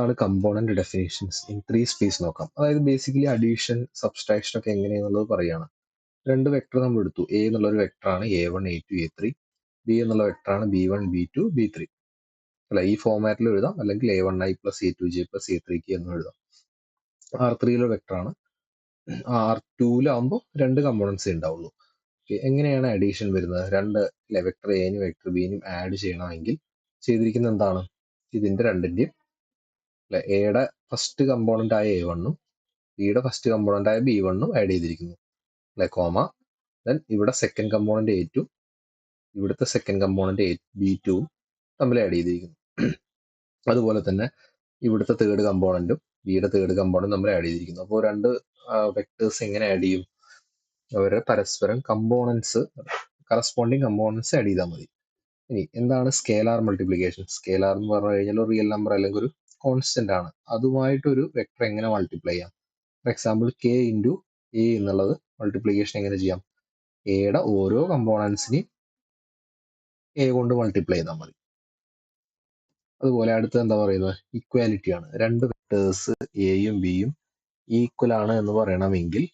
എന്താണ് component definitions in 3 space നോക്കാം. അതായത് ബേസിക്കലി അഡീഷൻ സബ്സ്ട്രാക്ഷൻ ഒക്കെ എങ്ങനെയാണെന്നുള്ളത് പറയുകയാണ്. രണ്ട് വെക്ടർ നമ്മൾ എടുത്തു. എ എന്നുള്ളൊരു വെക്ടറാണ് A1 A2 A3, ബി എന്നുള്ള വെക്ടറാണ് B1 B2 B3. അല്ല, ഈ ഫോമാറ്റിൽ എഴുതാം, അല്ലെങ്കിൽ A1I plus A2J plus A3K എന്നും എഴുതാം. R3 വെക്ടറാണ്. R2 രണ്ട് കമ്പോണൻസേ ഉണ്ടാവുള്ളൂ. എങ്ങനെയാണ് അഡീഷൻ വരുന്നത്? രണ്ട് വെക്ടർ എനും വെക്ടർ ബിനും ആഡ് ചെയ്യണമെങ്കിൽ ചെയ്തിരിക്കുന്നത് എന്താണ്? ഇതിന്റെ രണ്ടിന്റെയും എയുടെ ഫസ്റ്റ് കമ്പോണന്റ് ആയ A1 ബിയുടെ ഫസ്റ്റ് കമ്പോണന്റ് ആയ B1 ആഡ് ചെയ്തിരിക്കുന്നു, കോമ. ദെൻ ഇവിടെ സെക്കൻഡ് കമ്പോണന്റ് A2, ഇവിടുത്തെ സെക്കൻഡ് കമ്പോണന്റ് B2 തമ്മിൽ ആഡ് ചെയ്തിരിക്കുന്നു. അതുപോലെ തന്നെ ഇവിടുത്തെ തേർഡ് കമ്പോണന്റും ബിയുടെ തേർഡ് കമ്പോണന്റും തമ്മിൽ ആഡ് ചെയ്തിരിക്കുന്നു. അപ്പോൾ രണ്ട് വെക്ടേഴ്സ് എങ്ങനെ ആഡ് ചെയ്യും? അവരെ പരസ്പരം കറസ്പോണ്ടിങ് കമ്പോണൻസ് ആഡ് ചെയ്താൽ മതി. ഇനി എന്താണ് സ്കേലാർ മൾട്ടിപ്ലിക്കേഷൻ? സ്കേലാർ എന്ന് പറഞ്ഞു കഴിഞ്ഞാൽ ഒരു റിയൽ നമ്പർ അല്ലെങ്കിൽ ഒരു കോൺസ്റ്റന്റ് ആണ്. അതുമായിട്ടൊരു വെക്ടർ എങ്ങനെ മൾട്ടിപ്ലൈ ചെയ്യാം? For example K into A എന്നുള്ളത് മൾട്ടിപ്ലിക്കേഷൻ എങ്ങനെ ചെയ്യാം? എയുടെ ഓരോ കമ്പോണൻസിനെയും എ കൊണ്ട് മൾട്ടിപ്ലൈ ചെയ്താൽ മതി. അതുപോലെ അടുത്ത് എന്താ പറയുന്നത്? ഇക്വാലിറ്റി ആണ്. രണ്ട് വെക്ടേഴ്സ് എയും ബിയും ഈക്വൽ ആണ് എന്ന് പറയണമെങ്കിൽ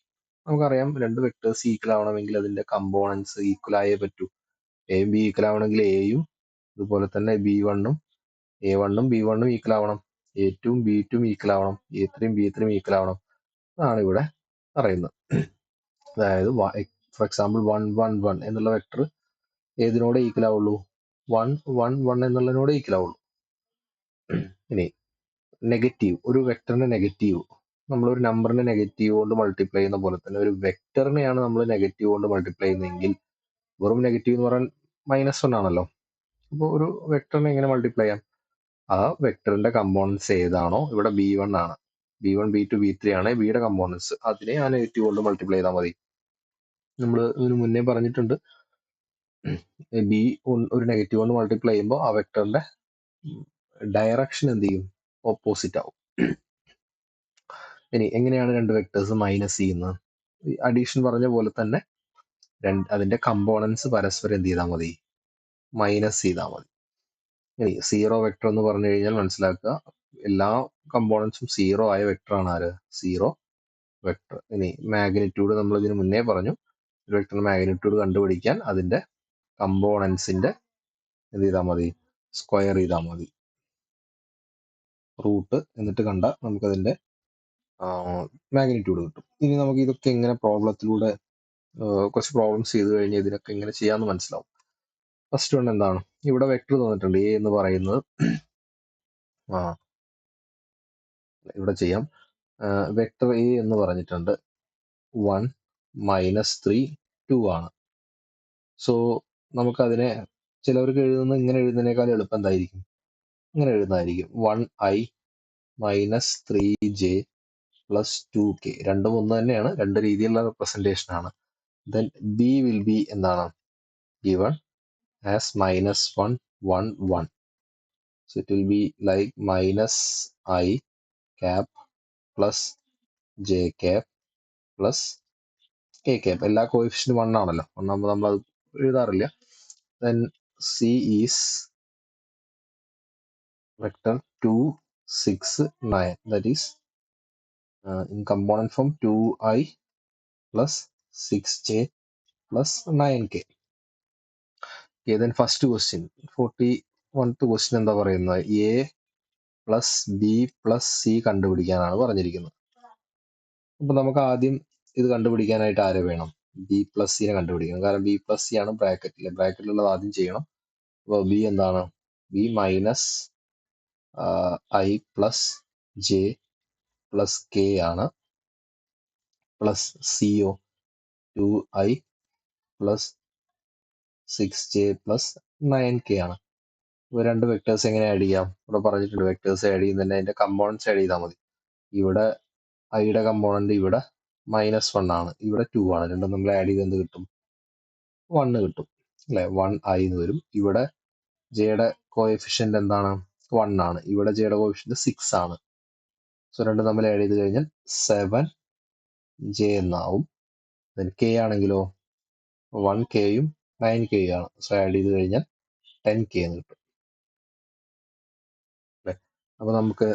നമുക്കറിയാം, രണ്ട് വെക്ടേഴ്സ് ഈക്വൽ ആവണമെങ്കിൽ അതിന്റെ കമ്പോണൻസ് ഈക്വൽ ആയേ പറ്റൂ. എയും ബി ഈക്വൽ ആവണമെങ്കിൽ എയും അതുപോലെ തന്നെ B1ഉം A1ഉം B1ഉം ഈക്വൽ ആവണം, A2ഉം B2ഉം ഈക്വൽ ആവണം, A3ഉം B3ഉം ഈക്വൽ ആവണം. അതാണ് ഇവിടെ പറയുന്നത്. അതായത് ഫോർ എക്സാമ്പിൾ 1 1 1 എന്നുള്ള വെക്ടർ ഏതിനോട് ഈക്വൽ ആവുള്ളൂ? 1 1 1 എന്നുള്ളതിനോട് ഈക്വൽ ആവുള്ളൂ. ഇനി നെഗറ്റീവ്, ഒരു വെക്ടറിന്റെ നെഗറ്റീവ് നമ്മളൊരു നമ്പറിനെ നെഗറ്റീവ് കൊണ്ട് മൾട്ടിപ്ലൈ ചെയ്യുന്ന പോലെ തന്നെ ഒരു വെക്ടറിനെയാണ് നമ്മൾ നെഗറ്റീവ് കൊണ്ട് മൾട്ടിപ്ലൈ ചെയ്യുന്നതെങ്കിൽ, വെറും നെഗറ്റീവ് എന്ന് പറയാൻ -1 ആണല്ലോ. അപ്പോൾ ഒരു വെക്ടറിനെ എങ്ങനെ മൾട്ടിപ്ലൈ ചെയ്യാം? ആ വെക്ടറിന്റെ കമ്പോണൻസ് ഏതാണോ, ഇവിടെ B1 ആണ്, B1 B2 B3 ആണ് ബിയുടെ കമ്പോണൻസ്, അതിനെ ആ നെഗറ്റീവ് കൊണ്ട് മൾട്ടിപ്ലൈ ചെയ്താൽ മതി. നമ്മൾ ഇതിന് മുന്നേ പറഞ്ഞിട്ടുണ്ട്, ബി ഒരു നെഗറ്റീവ് കൊണ്ട് മൾട്ടിപ്ലൈ ചെയ്യുമ്പോൾ ആ വെക്ടറിന്റെ ഡയറക്ഷൻ എന്ത് ചെയ്യും? ഓപ്പോസിറ്റ് ആവും. ഇനി എങ്ങനെയാണ് രണ്ട് വെക്ടേഴ്സ് മൈനസ് ചെയ്യുന്നത്? അഡീഷൻ പറഞ്ഞ പോലെ തന്നെ അതിന്റെ കമ്പോണൻസ് പരസ്പരം എന്ത് ചെയ്താൽ മതി? മൈനസ് ചെയ്താൽ മതി. ഇനി സീറോ വെക്ടർ എന്ന് പറഞ്ഞു കഴിഞ്ഞാൽ മനസ്സിലാക്കുക, എല്ലാ കമ്പോണൻസും സീറോ ആയ വെക്ടർ ആണ് ആര്? Zero vector. ഇനി മാഗ്നിറ്റ്യൂഡ് നമ്മൾ ഇതിന് മുന്നേ പറഞ്ഞു, ഒരു വെക്ടറിന്റെ മാഗ്നിറ്റ്യൂഡ് കണ്ടുപിടിക്കാൻ അതിന്റെ കമ്പോണൻസിന്റെ എന്ത് ചെയ്താൽ മതി? സ്ക്വയർ ചെയ്താൽ മതി. റൂട്ട് എന്നിട്ട് കണ്ടാൽ നമുക്കതിന്റെ മാഗ്നിറ്റ്യൂഡ് കിട്ടും. ഇനി നമുക്ക് ഇതൊക്കെ എങ്ങനെ പ്രോബ്ലത്തിലൂടെ കുറച്ച് പ്രോബ്ലംസ് ചെയ്ത് കഴിഞ്ഞാൽ ഇതിനൊക്കെ എങ്ങനെ ചെയ്യാമെന്ന് മനസ്സിലാവും. ഫസ്റ്റ് വൺ എന്താണ്? ഇവിടെ വെക്ടർ തന്നിട്ടുണ്ട് എ എന്ന് പറയുന്നത്, ഇവിടെ ചെയ്യാം. വെക്ടർ എ എന്ന് പറഞ്ഞിട്ടുണ്ട് 1 -3 2 ആണ്. സോ നമുക്കതിനെ ചിലവർക്ക് എഴുതുന്നത് ഇങ്ങനെ എഴുതുന്നതിനേക്കാൾ എളുപ്പം എന്തായിരിക്കും? ഇങ്ങനെ എഴുതുന്നതായിരിക്കും. 1i - 3j + 2k. രണ്ടും ഒന്ന് തന്നെയാണ്, രണ്ട് രീതിയിലുള്ള റെപ്രസെന്റേഷൻ ആണ്. ദെൻ ബി വിൽ ബി എന്താണ്? given as -1 1 1. So it will be like -i cap plus j cap plus k cap. എല്ലാ കോഎഫിഷ്യന്റ് 1 ആണല്ലോ, 1 ആകുമ്പോൾ നമ്മൾ അത് എഴുതാറില്ല. Then c is vector 2 6 9, that is in component form 2i plus 6j plus 9k. Okay, then first question 41th question എന്താ പറയുന്നത്? a plus B plus C കണ്ടുപിടിക്കാനാണ് പറഞ്ഞിരിക്കുന്നത്. അപ്പൊ നമുക്ക് ആദ്യം ഇത് കണ്ടുപിടിക്കാനായിട്ട് ആരെ വേണം? ബി പ്ലസ് സിനെ കണ്ടുപിടിക്കണം. കാരണം ബി പ്ലസ് സി ആണ് ബ്രാക്കറ്റിലുള്ളത് ആദ്യം ചെയ്യണം. അപ്പോൾ ബി എന്താണ്? B minus I plus J plus K ആണ്, പ്ലസ് സിഒ 2i plus 6j plus 9k ആണ്. ഇവ രണ്ട് വെക്ടേഴ്സ് എങ്ങനെ ആഡ് ചെയ്യാം? ഇവിടെ പറഞ്ഞിട്ടുണ്ട്, വെക്ടേഴ്സ് ആഡ് ചെയ്യുന്നതിന് അതിന്റെ കമ്പോണൻസ് ആഡ് ചെയ്താൽ മതി. ഇവിടെ ഐയുടെ കമ്പോണന്റ് ഇവിടെ -1 ആണ്, ഇവിടെ 2 ആണ്. രണ്ടും നമ്മൾ ആഡ് ചെയ്ത് എന്ത് കിട്ടും? 1 കിട്ടും അല്ലെ? 1i എന്ന് വരും. ഇവിടെ ജെയുടെ കോഎഫിഷ്യന്റ് എന്താണ്? 1 ആണ്. ഇവിടെ ജെയുടെ കോഎഫിഷ്യന്റ് 6 ആണ്. സോ രണ്ടും തമ്മിൽ ആഡ് ചെയ്ത് കഴിഞ്ഞാൽ 7j എന്നാവും. k ആണെങ്കിലോ 1kയും 9k ആണ്. സോ ആഡ് ചെയ്ത് കഴിഞ്ഞാൽ 10k എന്ന് കിട്ടും. അപ്പൊ നമുക്ക്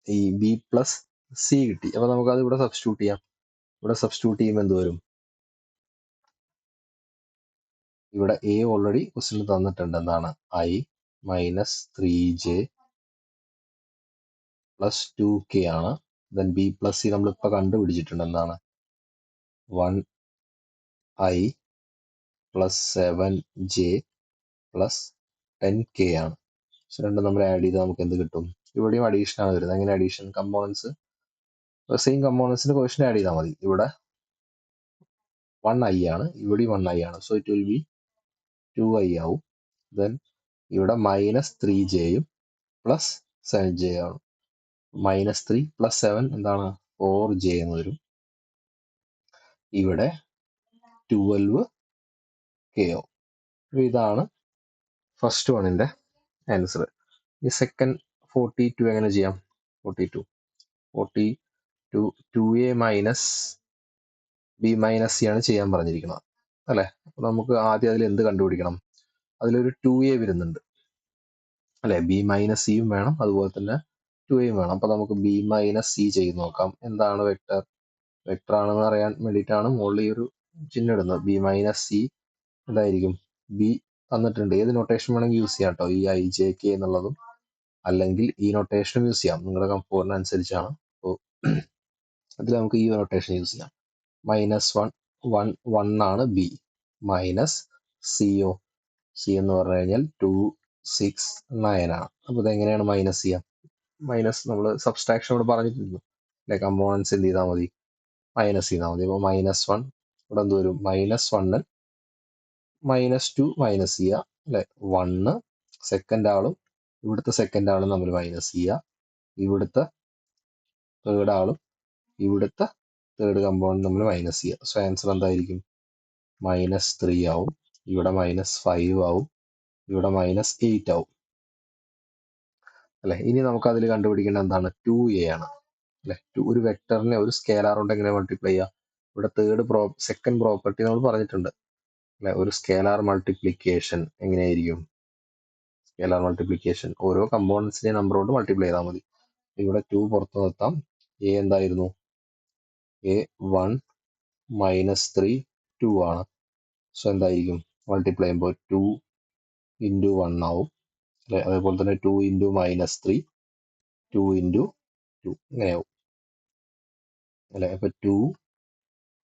ഈ ബി പ്ലസ് സി കിട്ടി. അപ്പൊ നമുക്കത് ഇവിടെ സബ്സ്റ്റിറ്റ്യൂട്ട് ചെയ്യാം. ഇവിടെ സബ്സ്റ്റിറ്റ്യൂട്ട് ചെയ്യുമ്പോൾ എന്ത് വരും? ഇവിടെ എ ഓൾറെഡി ക്വസ്റ്റിന് തന്നിട്ടുണ്ട്. എന്താണ്? I minus 3j plus 2k ആണ്. ദെൻ ബി പ്ലസ് സി നമ്മളിപ്പോൾ കണ്ടുപിടിച്ചിട്ടുണ്ട്. എന്താണ്? 1i plus 7j plus 10k ആണ്. സോ രണ്ടും നമ്മൾ ആഡ് ചെയ്ത് നമുക്ക് എന്ത് കിട്ടും? ഇവിടെയും അഡീഷൻ ആണ് വരുന്നത്. എങ്ങനെ അഡീഷൻ? കമ്പോണൻസ് സെയിം കമ്പോണൻസിന് ക്വസ്റ്റൻ ആഡ് ചെയ്താൽ മതി. ഇവിടെ 1i ആണ്, ഇവിടെയും 1i ആണ്. So it will B 2i ആവും. ദെൻ ഇവിടെ മൈനസ് 3jയും പ്ലസ് 7j ആണ്. മൈനസ് 3 പ്ലസ് 7 എന്താണ്? 4j എന്ന് വരും. ഇവിടെ 12k ആവും. ഇതാണ് ഫസ്റ്റ് വണ്ണിന്റെ ആൻസർ. ഈ സെക്കൻഡ് 42 എങ്ങനെ ചെയ്യാം? 2a minus B minus C ആണ് ചെയ്യാൻ പറഞ്ഞിരിക്കുന്നത് അല്ലെ. അപ്പൊ നമുക്ക് ആദ്യം അതിൽ എന്ത് കണ്ടുപിടിക്കണം? അതിലൊരു 2a വരുന്നുണ്ട് അല്ലെ. ബി മൈനസ് സിയും വേണം, അതുപോലെ തന്നെ 2aയും വേണം. അപ്പൊ നമുക്ക് ബി മൈനസ് സി ചെയ്ത് നോക്കാം. എന്താണ് വെക്ടർ? വെക്ടർ ആണെന്ന് അറിയാൻ വേണ്ടിയിട്ടാണ് മുകളിൽ ഈ ഒരു ചിഹ്നം ഇടുന്നത്. ബി മൈനസ് സി എന്തായിരിക്കും? ബി തന്നിട്ടുണ്ട്. ഏത് നൊട്ടേഷൻ വേണമെങ്കിൽ യൂസ് ചെയ്യാം കേട്ടോ. ഈ ഐ ജെ കെ എന്നുള്ളതും അല്ലെങ്കിൽ ഈ നൊട്ടേഷനും യൂസ് ചെയ്യാം. നിങ്ങളുടെ കംഫോർട്ടിനനുസരിച്ചാണ്. അപ്പോൾ അതിൽ നമുക്ക് ഈ നൊട്ടേഷൻ യൂസ് ചെയ്യാം. -1 ആണ് ബി. മൈനസ് സിഒ, സി എന്ന് പറഞ്ഞു കഴിഞ്ഞാൽ 2 6 9 ആണ്. അപ്പോൾ ഇതെങ്ങനെയാണ് മൈനസ് ചെയ്യാം? മൈനസ് നമ്മൾ സബ്സ്ട്രാക്ഷൻ ഇവിടെ പറഞ്ഞിട്ടുണ്ട് അല്ലെ. കമ്പോണൻസ് എന്ത് ചെയ്താൽ മതി? മൈനസ് ചെയ്താൽ മതി. അപ്പോൾ -1 ഇവിടെ എന്ത് വരും? -1 -2 മൈനസ് ചെയ്യുക അല്ലെ. 1 സെക്കൻഡ് ആളും ഇവിടുത്തെ സെക്കൻഡ് ആളും നമ്മൾ മൈനസ് ചെയ്യുക. ഇവിടുത്തെ തേർഡ് ആളും ഇവിടുത്തെ തേർഡ് കമ്പോണന്റ് നമ്മൾ മൈനസ് ചെയ്യുക. സോ ആൻസർ എന്തായിരിക്കും? -3 ആവും. ഇവിടെ -5 ആവും. ഇവിടെ -8 ആവും അല്ലെ. ഇനി നമുക്ക് അതിൽ കണ്ടുപിടിക്കേണ്ട എന്താണ്? 2a ആണ് അല്ലെ. ഒരു വെക്ടറിനെ ഒരു സ്കേലാർ കൊണ്ട് എങ്ങനെ മൾട്ടിപ്ലൈ ചെയ്യുക? ഇവിടെ സെക്കൻഡ് പ്രോപ്പർട്ടി നമ്മൾ പറഞ്ഞിട്ടുണ്ട് അല്ലെ. ഒരു സ്കേലാർ മൾട്ടിപ്ലിക്കേഷൻ എങ്ങനെയായിരിക്കും? സ്കേലാർ മൾട്ടിപ്ലിക്കേഷൻ ഓരോ കമ്പോണൻസിന്റെ നമ്പർ കൊണ്ട് മൾട്ടിപ്ലൈ ചെയ്താൽ മതി. ഇവിടെ 2 പുറത്ത് നിർത്താം. എ എന്തായിരുന്നു? എ 1 -3 2 ആണ്. സോ എന്തായിരിക്കും? മൾട്ടിപ്ലൈ ചെയ്യുമ്പോൾ 2 × 1 ആവും അല്ലെ. അതേപോലെ തന്നെ 2 × -3 2 × 2 ഇങ്ങനെയാവും അല്ലെ. അപ്പൊ 2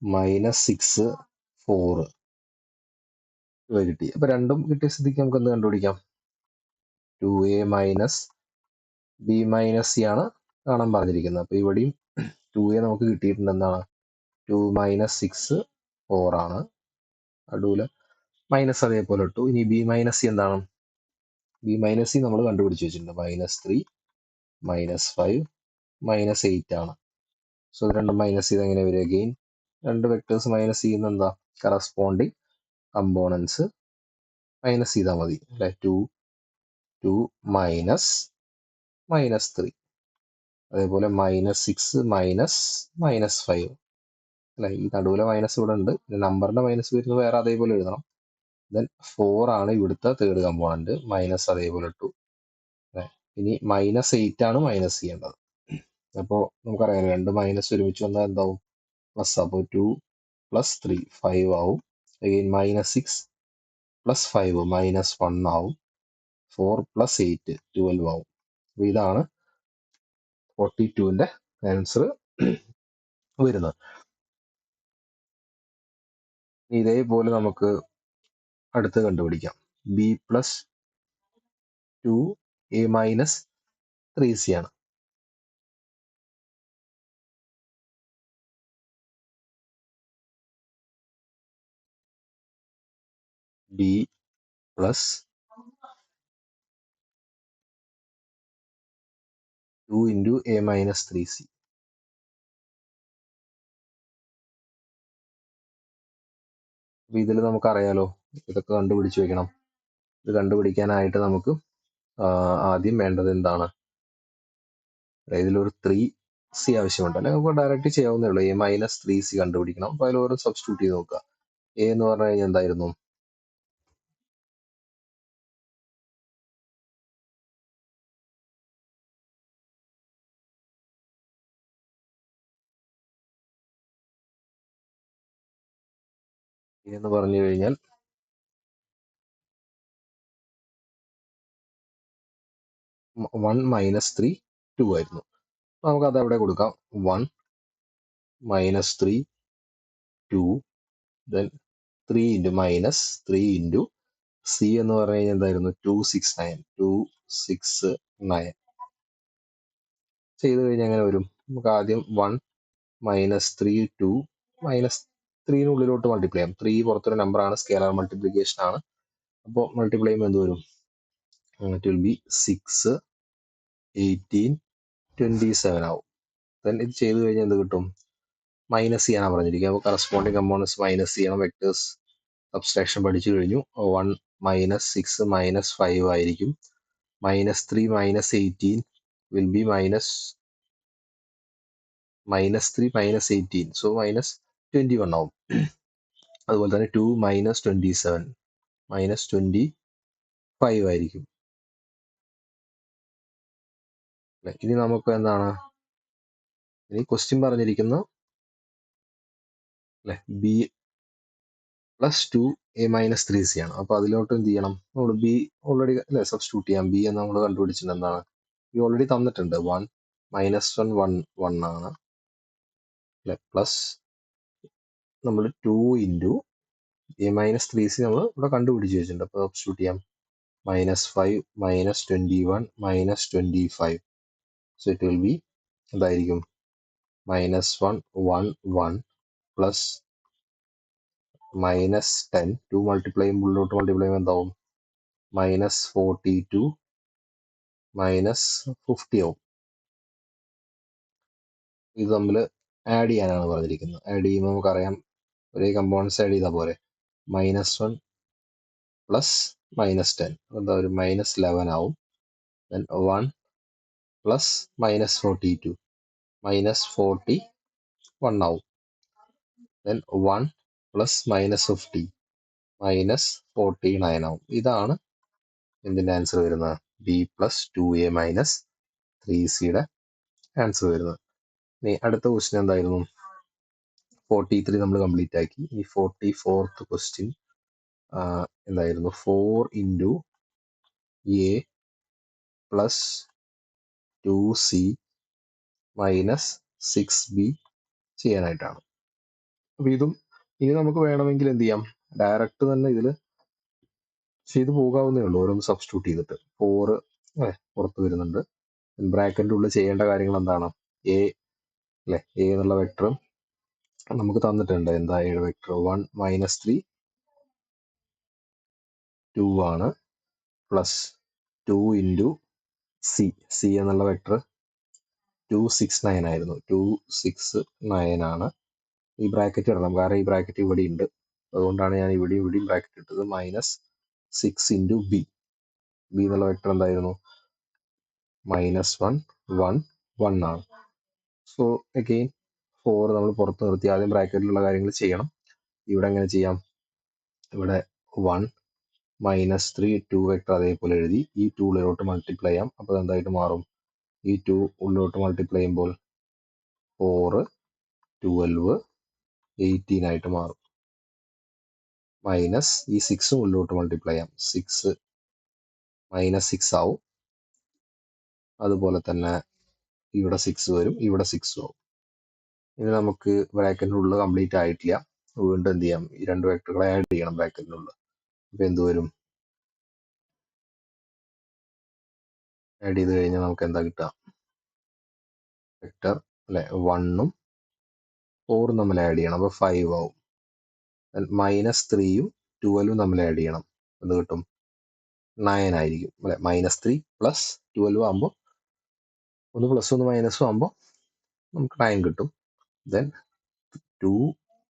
-6 4 ഇവ കിട്ടി. അപ്പൊ രണ്ടും കിട്ടിയ സ്ഥിതിക്ക് നമുക്ക് എന്ത് കണ്ടുപിടിക്കാം? 2a minus B minus C ആണ് കാണാൻ പറഞ്ഞിരിക്കുന്നത്. അപ്പൊ ഇവിടെയും 2a നമുക്ക് കിട്ടിയിട്ടുണ്ട്. എന്താണ്? 2 -6 4 ആണ്. അടുവില് മൈനസ് അതേപോലെ ഇട്ടു. ഇനി ബി മൈനസ് സി എന്താണ്? ബി മൈനസ് സി നമ്മൾ കണ്ടുപിടിച്ച് വെച്ചിട്ടുണ്ട്. -3 -5 -8 ആണ്. സോ ഇത് രണ്ടും മൈനസ് ചെയ്ത് എങ്ങനെ വരും? അഗെയിൻ രണ്ട് വെക്ടേഴ്സ് മൈനസ് ചെയ്യുന്ന എന്താ? കറസ്പോണ്ടിങ് കമ്പോണൻസ് മൈനസ് ചെയ്താൽ മതി അല്ലെ. 2 -3 അതേപോലെ -6 -5 അല്ലെ. ഈ നടുവിലെ മൈനസ് ഇവിടെ ഉണ്ട്. നമ്പറിന്റെ മൈനസ് വരുന്നത് വേറെ അതേപോലെ എഴുതണം. ദെൻ 4 ആണ് ഇവിടുത്തെ തേർഡ് കമ്പോണന്റ്. മൈനസ് അതേപോലെ ഇട്ടു. ഇനി -8 ആണ് മൈനസ് ചെയ്യേണ്ടത്. അപ്പോൾ നമുക്കറിയാം രണ്ട് മൈനസ് ഒരുമിച്ച് വന്നാൽ എന്താവും? പ്ലസ്. അപ്പോൾ 2 + 3 5 ആവും. അഗെയിൻ -6 + 5 -1 ആവും. 4 + 8 12 ആവും. അപ്പോൾ ഇതാണ് 42ന്റെ ആൻസർ വരുന്നത്. ഇതേപോലെ നമുക്ക് അടുത്ത് കണ്ടുപിടിക്കാം. b + 2a - 3c ആണ്. b + 2 × a - 3c. അപ്പൊ ഇതിൽ നമുക്കറിയാലോ ഇതൊക്കെ കണ്ടുപിടിച്ച് വെക്കണം. ഇത് കണ്ടുപിടിക്കാനായിട്ട് നമുക്ക് ആദ്യം വേണ്ടത് എന്താണ്? ഇതിലൊരു 3c ആവശ്യമുണ്ട്. അല്ലെങ്കിൽ നമുക്ക് ഡയറക്റ്റ് ചെയ്യാവുന്നേ ഉള്ളൂ. a - 3c കണ്ടുപിടിക്കണം. അപ്പൊ അതിൽ ഓരോ സബ്സ്റ്റിറ്റ്യൂട്ട് ചെയ്ത് നോക്കുക. a എന്ന് പറഞ്ഞു കഴിഞ്ഞാൽ എന്തായിരുന്നു? എന്ന് പറഞ്ഞു കഴിഞ്ഞാൽ വൺ മൈനസ് ത്രീ ടു ആയിരുന്നു. നമുക്ക് അത് അവിടെ കൊടുക്കാം. 1 minus 3 2 then 3 into minus 3 into C എന്ന് പറഞ്ഞു കഴിഞ്ഞാൽ എന്തായിരുന്നു 269 ചെയ്ത് കഴിഞ്ഞാൽ എങ്ങനെ വരും? നമുക്ക് ആദ്യം 1 മൈനസ് 3 2 മൈനസ് 3 മൾട്ടിപ്ലൈ ചെയ്യാം. 3 പുറത്തൊരു നമ്പറാണ്, സ്കെയിലർ മൾട്ടിപ്ലിക്കേഷൻ ആണ്. അപ്പോൾ മൾട്ടിപ്ലൈ ചെയ്യുമ്പോൾ എന്ത് വരും? ഇറ്റ് വിൽ ബി 6 18 27 ആവും. ദെൻ ഇത് ചെയ്ത് കഴിഞ്ഞാൽ എന്ത് കിട്ടും? മൈനസ് ചെയ്യാനാണ് പറഞ്ഞിരിക്കുക. അപ്പോൾ കറസ്പോണ്ടിങ് കമ്പോണൻസ് മൈനസ് ചെയ്യണം. വെക്ടേഴ്സ് സബ്സ്ട്രാക്ഷൻ പഠിച്ചു കഴിഞ്ഞു. 1 മൈനസ് 6 മൈനസ് 5 ആയിരിക്കും. Minus 3 minus 18 will be minus 3 minus 18, so minus 21 ആവും. അതുപോലെ തന്നെ 2 മൈനസ് 27 മൈനസ് 25 ആയിരിക്കും. ഇനി നമുക്ക് എന്താണ്, ഇനി ക്വസ്റ്റ്യൻ പറഞ്ഞിരിക്കുന്ന അല്ലെ B plus 2a minus 3c ആണ്. അപ്പൊ അതിലോട്ട് എന്ത് ചെയ്യണം? നമ്മൾ ബി ഓൾറെഡി അല്ലെ സബ്സ്റ്റിറ്റ്യൂട്ട് ചെയ്യാം. ബി എന്ന് നമ്മൾ കണ്ടുപിടിച്ചിട്ട് എന്താണ്, ബി ഓൾറെഡി തന്നിട്ടുണ്ട്. 1 മൈനസ് 1 ആണ് അല്ലെ, പ്ലസ് നമ്മൾ 2 ഇൻറ്റു a മൈനസ് 3c നമ്മൾ ഇവിടെ കണ്ടുപിടിച്ച് വെച്ചിട്ടുണ്ട്. അപ്പോൾ സബ്സ്റ്റിറ്റ്യൂട്ട് ചെയ്യാം. Minus 5 minus 21 minus 25, so it will be എന്തായിരിക്കും? മൈനസ് 1 1 1 പ്ലസ് മൈനസ് 10 2 മൾട്ടിപ്ലൈ ചെയ്യുമ്പോൾ ഉള്ളിലോട്ട് മൾട്ടിപ്ലൈ ചെയ്യുമ്പോൾ എന്താവും? മൈനസ് 42 മൈനസ് 50 ആവും. ഇത് തമ്മിൽ ആഡ് ചെയ്യാനാണ് പറഞ്ഞിരിക്കുന്നത്. ആഡ് ചെയ്യുമ്പോൾ നമുക്കറിയാം ഒരേ കമ്പോണൻസ് ആഡ് ചെയ്താൽ പോരെ. മൈനസ് 1 പ്ലസ് മൈനസ് 10 എന്താ ഒരു മൈനസ് 11 ആവും. ദെൻ 1 പ്ലസ് മൈനസ് 42 മൈനസ് 41 ആവും. ദെൻ 1 പ്ലസ് മൈനസ് 50 മൈനസ് 49 ആവും. ഇതാണ് എന്തിൻ്റെ ആൻസർ വരുന്നത്? ബി പ്ലസ് 2a മൈനസ് 3cയുടെ ആൻസർ വരുന്നത്. ഇനി അടുത്ത ക്വസ്റ്റ്യൻ എന്തായിരുന്നു? 43 നമ്മൾ കംപ്ലീറ്റ് ആക്കി. ഈ 44th ക്വസ്റ്റ്യൻ എന്തായിരുന്നു? 4 into A plus 2c minus 6b ചെയ്യാനായിട്ടാണ്. അപ്പൊ ഇതും ഇനി നമുക്ക് വേണമെങ്കിൽ എന്ത് ചെയ്യാം, ഡയറക്റ്റ് തന്നെ ഇതിൽ ചെയ്ത് പോകാവുന്നേ ഉള്ളൂ. ഓരോന്ന് സബ്സ്റ്റിറ്റ്യൂട്ട് ചെയ്തിട്ട് 4 പുറത്ത് വരുന്നുണ്ട്. ബ്രാക്കറ്റിൻ്റെ ഉള്ളിൽ ചെയ്യേണ്ട കാര്യങ്ങൾ എന്താണ്? എ അല്ലെ, എ എന്നുള്ള വെക്ടർ നമുക്ക് തന്നിട്ടുണ്ട്. എന്താ എ വെക്ടർ? 1 മൈനസ് 3 2 ആണ്, പ്ലസ് 2 ഇൻറ്റു സി എന്നുള്ള വെക്ടർ 269 ആയിരുന്നു. 269 ആണ്. ഈ ബ്രാക്കറ്റ് ഇടണം, കാരണം ഈ ബ്രാക്കറ്റ് ഇവിടെ ഉണ്ട്. അതുകൊണ്ടാണ് ഞാൻ ഇവിടെയും ബ്രാക്കറ്റ് ഇട്ടത്. മൈനസ് 6 ഇൻറ്റു ബി എന്നുള്ള വെക്ടർ എന്തായിരുന്നു? മൈനസ് 1 1 1 ആണ്. സോ അഗെയിൻ 4 നമ്മൾ പുറത്ത് നിർത്തി. ആദ്യം ബ്രാക്കറ്റിലുള്ള കാര്യങ്ങൾ ചെയ്യണം. ഇവിടെ എങ്ങനെ ചെയ്യാം? ഇവിടെ 1 മൈനസ് 3 2 വെക്ടർ അതേപോലെ എഴുതി ഈ 2 ഉള്ളിലോട്ട് മൾട്ടിപ്ലൈ ചെയ്യാം. അപ്പോൾ എന്തായിട്ട് മാറും? ഈ 2 ഉള്ളിലോട്ട് മൾട്ടിപ്ലൈ ചെയ്യുമ്പോൾ 4 12 18 ആയിട്ട് മാറും. മൈനസ് ഈ 6 ഉള്ളിലോട്ട് മൾട്ടിപ്ലൈ ചെയ്യാം. 6 മൈനസ് 6 ആവും. അതുപോലെ തന്നെ ഇവിടെ 6 വരും, ഇവിടെ 6 ആവും. ഇനി നമുക്ക് ബ്രാക്കറ്റിനുള്ളിൽ കംപ്ലീറ്റ് ആയിട്ടില്ല. വീണ്ടും എന്ത് ചെയ്യാം? ഈ രണ്ട് വെക്ടറുകളെ ആഡ് ചെയ്യണം ബ്രാക്കറ്റിനുള്ളിൽ. അപ്പൊ എന്ത് വരും? ആഡ് ചെയ്ത് കഴിഞ്ഞാൽ നമുക്ക് എന്താ കിട്ടുക? വെക്ടർ അല്ലെ 1ഉം 4ഉം തമ്മിൽ ആഡ് ചെയ്യണം. അപ്പൊ 5 ആവും. മൈനസ് 3ഉം 12ഉം തമ്മിൽ ആഡ് ചെയ്യണം. എന്ത് കിട്ടും? 9 ആയിരിക്കും അല്ലെ. മൈനസ് 3 പ്ലസ് 12 ആകുമ്പോൾ ഒന്ന് പ്ലസ് ഒന്ന് മൈനസും ആകുമ്പോൾ നമുക്ക് 9 കിട്ടും. Then 2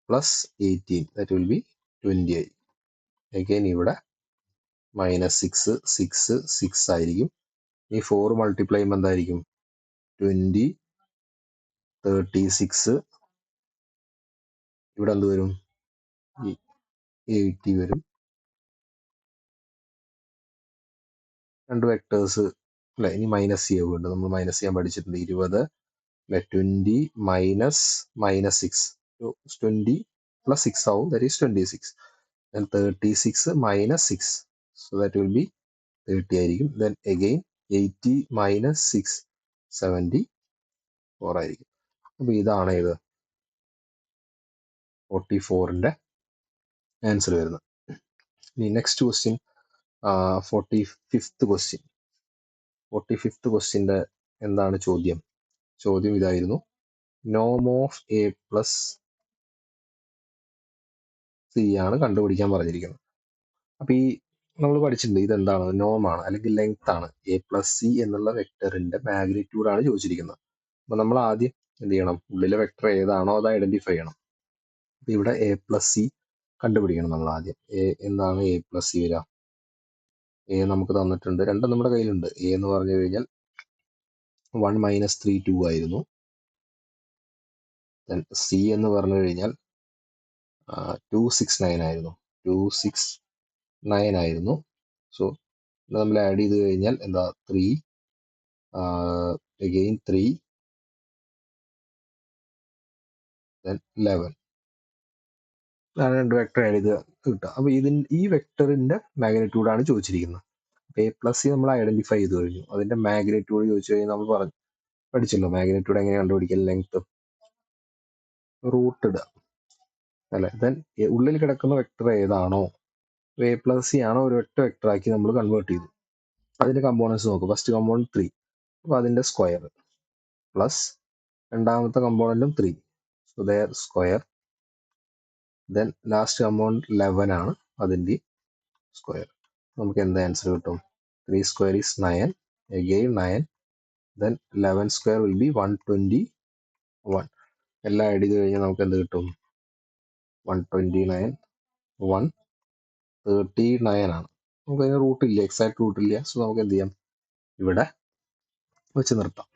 plus 18 that will B 20 ആയി. അഗൈൻ ഇവിടെ മൈനസ് 6 6 6 ആയിരിക്കും. ഈ 4 മൾട്ടിപ്ലൈ ചെയ്യുമ്പോൾ എന്തായിരിക്കും? 20 36. ഇവിടെ എന്ത് വരും? 80 വരും. രണ്ട് വെക്ടേഴ്സ് അല്ലെ. ഇനി മൈനസ് ചെയ്യാൻ വേണ്ടത് നമ്മൾ മൈനസ് ചെയ്യാൻ പഠിച്ചിട്ടുണ്ട്. 20 അല്ലെ 20 മൈനസ് 6 20 plus 6 ആവും, that is 26. Then 36 minus 6, so that will be 30 ആയിരിക്കും. Then again 80 minus 6, 74 ആയിരിക്കും. അപ്പൊ ഇതാണ് ഇത് 44ന്റെ ആൻസർ വരുന്നത്. ഇനി next question 45th question. 45th ക്വസ്റ്റ്യൻ്റെ എന്താണ് ചോദ്യം? ചോദ്യം ഇതായിരുന്നു, നോം ഓഫ് എ പ്ലസ് സി ആണ് കണ്ടുപിടിക്കാൻ പറഞ്ഞിരിക്കുന്നത്. അപ്പൊ ഈ നമ്മൾ പഠിച്ചിട്ടുണ്ട് ഇതെന്താണ്, നോമാണ് അല്ലെങ്കിൽ ലെങ്ത് ആണ്. എ പ്ലസ് സി എന്നുള്ള വെക്ടറിന്റെ മാഗ്നിറ്റ്യൂഡ് ആണ് ചോദിച്ചിരിക്കുന്നത്. അപ്പൊ നമ്മൾ ആദ്യം എന്ത് ചെയ്യണം, ഉള്ളിലെ വെക്ടർ ഏതാണോ അത് ഐഡന്റിഫൈ ചെയ്യണം. അപ്പൊ ഇവിടെ എ പ്ലസ് സി കണ്ടുപിടിക്കണം നമ്മൾ ആദ്യം. എന്താണ് എ പ്ലസ് സി വരിക? എ നമുക്ക് തന്നിട്ടുണ്ട്, രണ്ടും നമ്മുടെ കയ്യിലുണ്ട്. എ എന്ന് പറഞ്ഞു കഴിഞ്ഞാൽ 1 മൈനസ് 3 2 ആയിരുന്നു. സി എന്ന് പറഞ്ഞു കഴിഞ്ഞാൽ 269 ആയിരുന്നു. 269 ആയിരുന്നു. സോ നമ്മൾ ആഡ് ചെയ്ത് കഴിഞ്ഞാൽ എന്താ 3 again 3 then 11 ആണ് രണ്ട് വെക്ടർ ആഡ് ചെയ്ത് കിട്ടുക. അപ്പൊ ഈ വെക്ടറിന്റെ മാഗ്നിറ്റ്യൂഡ് ആണ് ചോദിച്ചിരിക്കുന്നത്. എ പ്ലസ് സി നമ്മൾ ഐഡന്റിഫൈ ചെയ്ത് കഴിഞ്ഞു. അതിന്റെ മാഗ്നിറ്റ്യൂഡ് ചോദിച്ചു കഴിഞ്ഞാൽ നമ്മൾ പഠിച്ചല്ലോ മാഗ്നിറ്റ്യൂഡ് എങ്ങനെ കണ്ടുപിടിക്കൽ, ലെങ്ത് റൂട്ട് ഇടുക അല്ലെ. ദെൻ ഉള്ളിൽ കിടക്കുന്ന വെക്ടർ ഏതാണോ, എ പ്ലസ് സി ആണോ, ഒരു ഒറ്റ വെക്ടർ ആക്കി നമ്മൾ കൺവേർട്ട് ചെയ്തു. അതിന്റെ കമ്പോണൻസ് നോക്കും. ഫസ്റ്റ് കമ്പോണന്റ് 3, അപ്പൊ അതിന്റെ സ്ക്വയർ പ്ലസ് രണ്ടാമത്തെ കമ്പോണന്റും 3, so there square. Then last component 11 ആണ്, അതിന്റെ സ്ക്വയർ. നമുക്ക് എന്താ ആൻസർ കിട്ടും? 3 square is 9, again 9, then 11 square will be 121. എല്ലാം ആഡ് ചെയ്ത് കഴിഞ്ഞാൽ നമുക്ക് എന്ത് കിട്ടും? 129, 139 ആണ്. നമുക്ക് അതിന് റൂട്ട് ഇല്ല, എക്സാക്ട് റൂട്ട് ഇല്ല. സോ നമുക്ക് എന്ത് ചെയ്യാം, ഇവിടെ വെച്ച് നിർത്താം.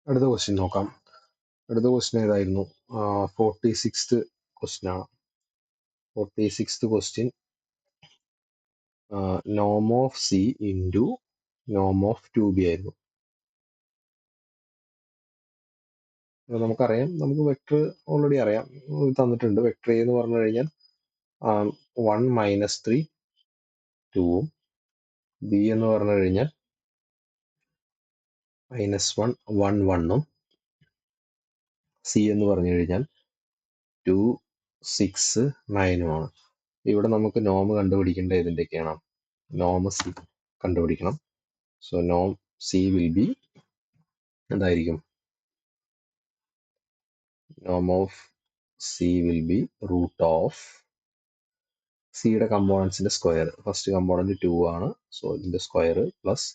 അടുത്ത ക്വസ്റ്റ്യൻ നോക്കാം. അടുത്ത ക്വസ്റ്റ്യൻ ഏതായിരുന്നു? 46th ക്വസ്റ്റ്യൻ ആണ്. 46th question Noam of C into Noam of 2b ആയിരുന്നു. നമുക്കറിയാം, നമുക്ക് വെക്ടർ ഓൾറെഡി അറിയാം, തന്നിട്ടുണ്ട്. വെക്ടർ എ എന്ന് പറഞ്ഞു കഴിഞ്ഞാൽ 1 മൈനസ് 3 2ഉം, ബി എന്ന് പറഞ്ഞു കഴിഞ്ഞാൽ -1 1 1ഉം, സി എന്ന് പറഞ്ഞു കഴിഞ്ഞാൽ 2 6 9ഉമാണ്. ഇവിടെ നമുക്ക് നോം കണ്ടുപിടിക്കേണ്ട ഇതിൻ്റെയൊക്കെയാണ്. നോം സി കണ്ടുപിടിക്കണം. സോ നോം സി വിൽ ബി എന്തായിരിക്കും? നോം of C will be root of സിയുടെ കമ്പോണൻസിന്റെ സ്ക്വയർ. ഫസ്റ്റ് കമ്പോണന്റ് 2 ആണ്, സോ ഇതിന്റെ സ്ക്വയർ പ്ലസ്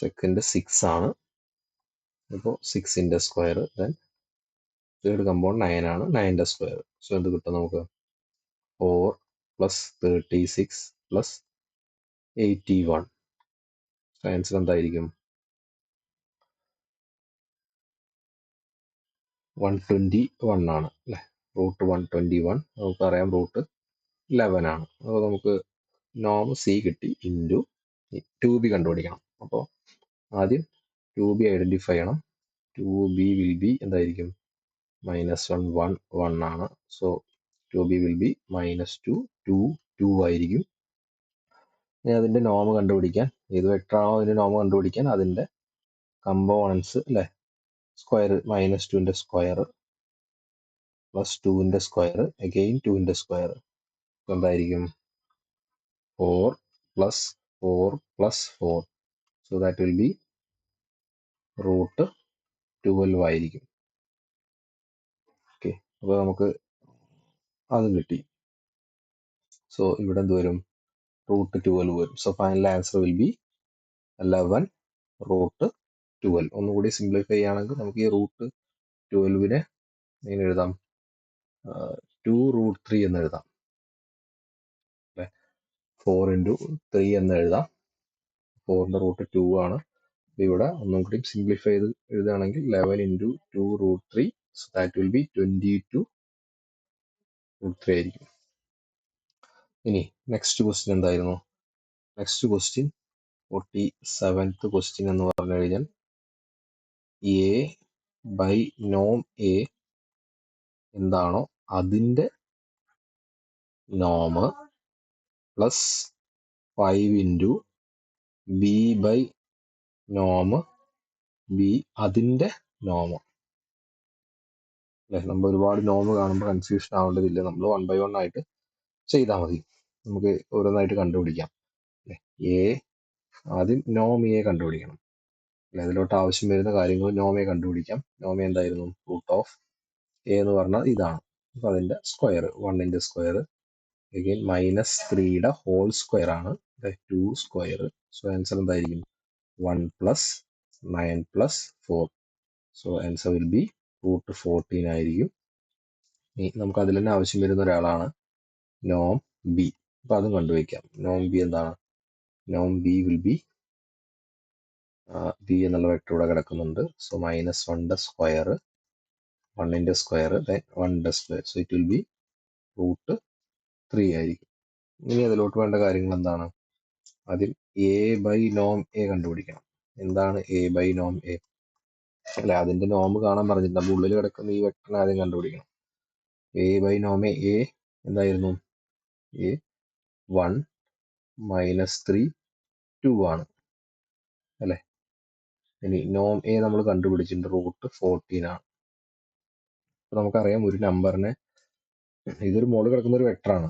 സെക്കൻഡ് 6 ആണ്, അപ്പോൾ 6ന്റെ സ്ക്വയർ. ദെൻ തേർഡ് കമ്പോണന്റ് 9 ആണ്, 9ന്റെ സ്ക്വയർ. സോ എന്ത് കിട്ടും നമുക്ക്? 4 പ്ലസ് 36 പ്ലസ് 81. ആൻസർ എന്തായിരിക്കും? 121 ആണ് അല്ലെ. റൂട്ട് 121 നമുക്കറിയാം, റൂട്ട് 11 ആണ്. അപ്പോൾ നമുക്ക് നോം സി കിട്ടി. ഇൻറ്റു 2b കണ്ടുപിടിക്കണം. അപ്പോൾ ആദ്യം 2b ഐഡന്റിഫൈ ചെയ്യണം. 2b വിൽ ബി എന്തായിരിക്കും? -1 1 1 ആണ്. സോ 2b വിൽ ബി -2 2 2 ആയിരിക്കും. ഇനി അതിന്റെ നോം കണ്ടുപിടിക്കാൻ, ഏത് വെക്ടർ ആണോ അതിന്റെ നോം കണ്ടുപിടിക്കാൻ അതിന്റെ കമ്പോണൻസ് അല്ലെ, സ്ക്വയർ -2ന്റെ സ്ക്വയർ പ്ലസ് 2ന്റെ സ്ക്വയർ അഗെയിൻ 2ന്റെ സ്ക്വയർ. എന്തായിരിക്കും? 4 plus 4 plus 4, so that will be root 12 ആയിരിക്കും. ഓക്കെ, അപ്പോൾ നമുക്ക് അതും കിട്ടി. സോ ഇവിടെ എന്ത് വരും? റൂട്ട് 12 വരും. So final answer will be 11 root 12. ഒന്നുകൂടി സിംപ്ലിഫൈ ചെയ്യുകയാണെങ്കിൽ നമുക്ക് ഈ റൂട്ട് 12നെ എങ്ങനെ എഴുതാം? 2 റൂട്ട് 3 എന്ന് എഴുതാം അല്ലെ. 4 ഇൻറ്റു 3 എന്ന് എഴുതാം. 4ന്റെ റൂട്ട് 2 ആണ്. ഇവിടെ ഒന്നും കൂടി സിംപ്ലിഫൈ ചെയ്ത് എഴുതുകയാണെങ്കിൽ 11 into 2 root 3, so that will be 22 root 3 ആയിരിക്കും. ഇനി നെക്സ്റ്റ് ക്വസ്റ്റ്യൻ എന്തായിരുന്നു? നെക്സ്റ്റ് ക്വസ്റ്റ്യൻ 47th ക്വസ്റ്റ്യൻ എന്ന് പറഞ്ഞു കഴിഞ്ഞാൽ എ ബൈ നോം എ എന്താണോ അതിന്റെ നോം പ്ലസ് 5 ഇൻറ്റു ബി ബൈ നോം ബി അതിന്റെ നോം. അല്ലെ, നമ്മൾ ഒരുപാട് നോം കാണുമ്പോൾ കൺഫ്യൂഷൻ ആവേണ്ടതില്ല, നമ്മൾ 1 by 1 ആയിട്ട് ചെയ്താൽ മതി. നമുക്ക് ഓരോന്നായിട്ട് കണ്ടുപിടിക്കാം. അല്ലെ, എ ആദ്യം നോം എ കണ്ടുപിടിക്കണം. അല്ലെ, അതിലോട്ട് ആവശ്യം വരുന്ന കാര്യങ്ങൾ നോമെ കണ്ടുപിടിക്കാം. നോമ എന്തായിരുന്നു? റൂട്ട് ഓഫ് എ എന്ന് പറഞ്ഞാൽ ഇതാണ്. അപ്പൊ അതിന്റെ സ്ക്വയർ 1ന്റെ സ്ക്വയർ അഗൈൻ -3യുടെ ഹോൾ സ്ക്വയർ ആണ് 2 സ്ക്വയർ. സോ ആൻസർ എന്തായിരിക്കും? 1 plus 9 plus 4. So answer will be root 14 ആയിരിക്കും. നമുക്ക് അതിൽ തന്നെ ആവശ്യം വരുന്ന ഒരാളാണ് നോം ബി. അപ്പൊ അതും കണ്ടുവയ്ക്കാം. നോം ബി എന്താണ്? നോം ബി വിൽ ബി ബി എന്നുള്ള വെക്ടർ ഇവിടെ കിടക്കുന്നുണ്ട്. സോ -1ന്റെ സ്ക്വയർ 1ന്റെ സ്ക്വയർ 1ന്റെ square. So it will be root 3 ആയിരിക്കും. ഇനി അതിലോട്ട് വേണ്ട കാര്യങ്ങൾ എന്താണ്? ആദ്യം എ ബൈ നോം എ കണ്ടുപിടിക്കണം. എന്താണ് എ ബൈ നോം എ? അല്ലെ, അതിന്റെ നോം കാണാൻ പറഞ്ഞിട്ടുണ്ട്. അപ്പൊ ഉള്ളിൽ കിടക്കുന്ന ഈ വെക്ടറിനെ ആദ്യം കണ്ടുപിടിക്കണം. എ ബൈ നോം എ എന്തായിരുന്നു? എ 1 -3 2 ആണ്. അല്ലെ, ഇനി നോം എ നമ്മൾ കണ്ടുപിടിച്ചിട്ടുണ്ട്, റൂട്ട് 14 ആണ്. അപ്പൊ നമുക്കറിയാം ഒരു നമ്പറിനെ, ഇതൊരു മുകളിൽ കിടക്കുന്ന ഒരു വെക്ടറാണ്,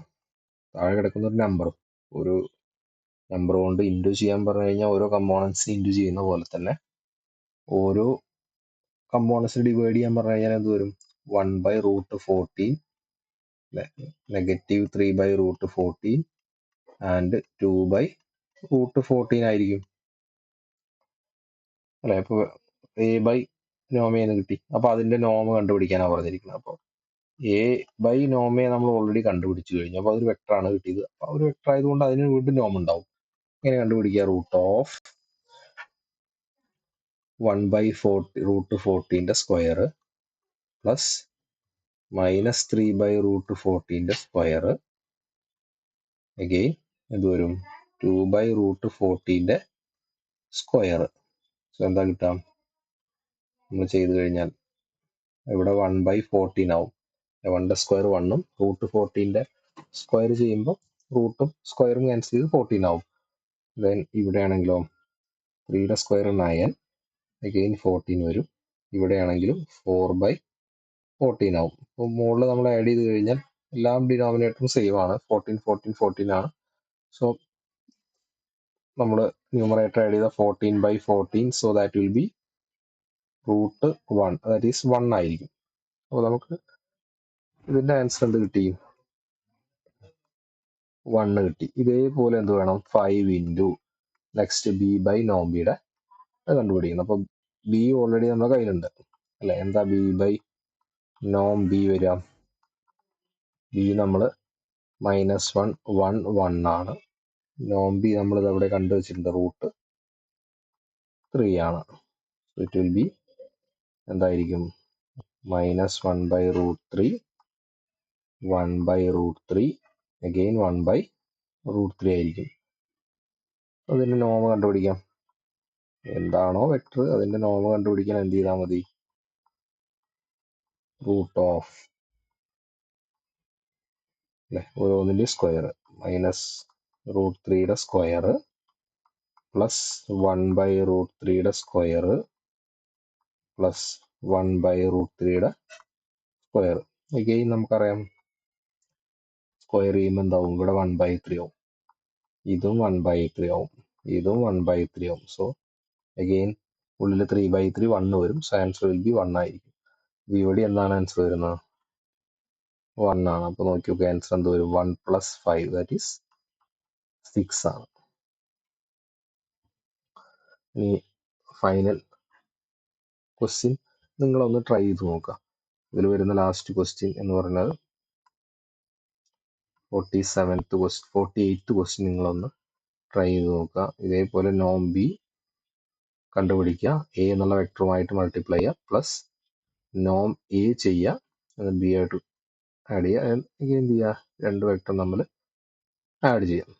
താഴെ കിടക്കുന്ന ഒരു നമ്പറും, ഒരു നമ്പർ കൊണ്ട് ഇൻറ്റു ചെയ്യാൻ പറഞ്ഞു കഴിഞ്ഞാൽ ഓരോ കമ്പോണൻസ് ഇൻറ്റു ചെയ്യുന്ന പോലെ തന്നെ ഓരോ കമ്പോണൻസിന് ഡിവൈഡ് ചെയ്യാൻ പറഞ്ഞു കഴിഞ്ഞാൽ എന്ത് വരും? 1 by root 14 -3 by root 14 and 2 by root 14 ആയിരിക്കും. അല്ലെ, അപ്പൊ എ ബൈ നോമേന്ന് കിട്ടി. അപ്പൊ അതിന്റെ നോമ കണ്ടുപിടിക്കാനാണ് പറഞ്ഞിരിക്കുന്നത്. അപ്പൊ എ ബൈ നോമയെ നമ്മൾ ഓൾറെഡി കണ്ടുപിടിച്ചു കഴിഞ്ഞു. അപ്പൊ അതൊരു വെക്ടറാണ് കിട്ടിയത്. അപ്പൊ ഒരു വെക്ടർ ആയതുകൊണ്ട് അതിന് വീണ്ടും നോം ഉണ്ടാവും. എങ്ങനെ കണ്ടുപിടിക്കുക? റൂട്ട് ഓഫ് 1 ബൈ റൂട്ട് 14ന്റെ സ്ക്വയർ പ്ലസ് -3 ബൈ റൂട്ട് 14ന്റെ സ്ക്വയർ അഗെയിൻ എന്ത് വരും? 2 ബൈ റൂട്ട് 14ന്റെ സ്ക്വയർ. സോ എന്താ കിട്ടാം? നമ്മൾ ചെയ്ത് കഴിഞ്ഞാൽ ഇവിടെ 1 ബൈ 14 ആവും. 1ന്റെ സ്ക്വയർ 1ഉം റൂട്ട് 14ന്റെ സ്ക്വയർ ചെയ്യുമ്പോൾ റൂട്ടും സ്ക്വയറും ക്യാൻസൽ ചെയ്ത് 14 ആവും. ദെൻ ഇവിടെയാണെങ്കിലോ 3യുടെ സ്ക്വയർ 9 അഗെയിൻ 14 വരും. ഇവിടെയാണെങ്കിലും 4 ബൈ 14 ആവും. അപ്പോൾ മുകളിൽ നമ്മൾ ആഡ് ചെയ്ത് കഴിഞ്ഞാൽ എല്ലാം ഡിനോമിനേറ്ററും സെയിം ആണ്, 14 14 14 ആണ്. സോ നമ്മൾ ന്യൂമറേറ്റർ ആഡ് ചെയ്ത 14 by 14, so that will be root 1, that is 1 ആയിരിക്കും. അപ്പോൾ നമുക്ക് ഇതിന്റെ ആൻസർ എന്ത് കിട്ടി? 1 കിട്ടി. ഇതേപോലെ എന്ത് വേണം? 5 ഇൻറ്റു നെക്സ്റ്റ് ബി ബൈ നോം ബിയുടെ കണ്ടുപിടിക്കണം. അപ്പൊ ബി ഓൾറെഡി നമ്മുടെ കയ്യിലുണ്ട്. അല്ലെ, എന്താ ബി ബൈ നോം ബി വരിക? ബി നമ്മൾ -1 1 1 ആണ്. നോം ബി നമ്മൾ ഇത് അവിടെ കണ്ടുവച്ചിട്ടുണ്ട്, റൂട്ട് 3 ആണ്. ഇറ്റ് വിൽ ബി എന്തായിരിക്കും? -1 ബൈ റൂട്ട് 3 1 ബൈ റൂട്ട് 3 അഗെയിൻ 1 ബൈ റൂട്ട് 3 ആയിരിക്കും. അതിന്റെ നോമ കണ്ടുപിടിക്കാം. എന്താണോ വെക്ടർ അതിന്റെ നോമ കണ്ടുപിടിക്കാൻ എന്ത് ചെയ്താൽ മതി? റൂട്ട് ഓഫ് അല്ലെ, ഓരോന്നിന്റെ സ്ക്വയർ റൂട്ട് 3യുടെ സ്ക്വയർ പ്ലസ് 1 ബൈ റൂട്ട് 3യുടെ സ്ക്വയർ പ്ലസ് 1 ബൈ റൂട്ട് 3യുടെ സ്ക്വയർ. അഗെയിൻ നമുക്കറിയാം സ്ക്വയർ ചെയ്യുമ്പോൾ എന്താവും? ഇവിടെ 1 ബൈ 3 ആവും, ഇതും 1 ബൈ 3 ആവും, ഇതും 1 ബൈ 3 ആവും. സോ അഗെയിൻ ഉള്ളിൽ 3 ബൈ 3 1 വരും. സോ ആൻസർ വിൽ ബി 1 ആയിരിക്കും. ഇവിടെ എന്താണ് ആൻസർ വരുന്നത്? 1 ആണ്. അപ്പൊ നോക്കി നോക്കുക, ആൻസർ എന്ത് വരും? 1 പ്ലസ് 5 ദാറ്റ് ഈസ് 6 ആണ്. ഇനി ഫൈനൽ ക്വസ്റ്റ്യൻ നിങ്ങളൊന്ന് ട്രൈ ചെയ്ത് നോക്കുക. ഇതിൽ വരുന്ന ലാസ്റ്റ് ക്വസ്റ്റ്യൻ എന്ന് പറയുന്നത് 48th ക്വസ്റ്റ്യൻ നിങ്ങളൊന്ന് ട്രൈ ചെയ്ത് നോക്കുക. ഇതേപോലെ നോം ബി കണ്ടുപിടിക്കുക, എ എന്നുള്ള വെക്ടറുമായിട്ട് മൾട്ടിപ്ലൈ ചെയ്യുക, പ്ലസ് നോം എ ചെയ്യുക, ബി ആയിട്ട് ആഡ് ചെയ്യുക, എന്ത് ചെയ്യുക? രണ്ട് വെക്ടർ നമ്മൾ ആഡ് ചെയ്യാം.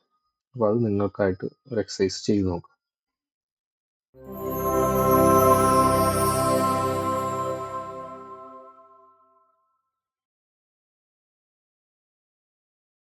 അപ്പോൾ അത് നിങ്ങൾക്കായിട്ട് ഒരു എക്സസൈസ് ചെയ്ത് നോക്കുക.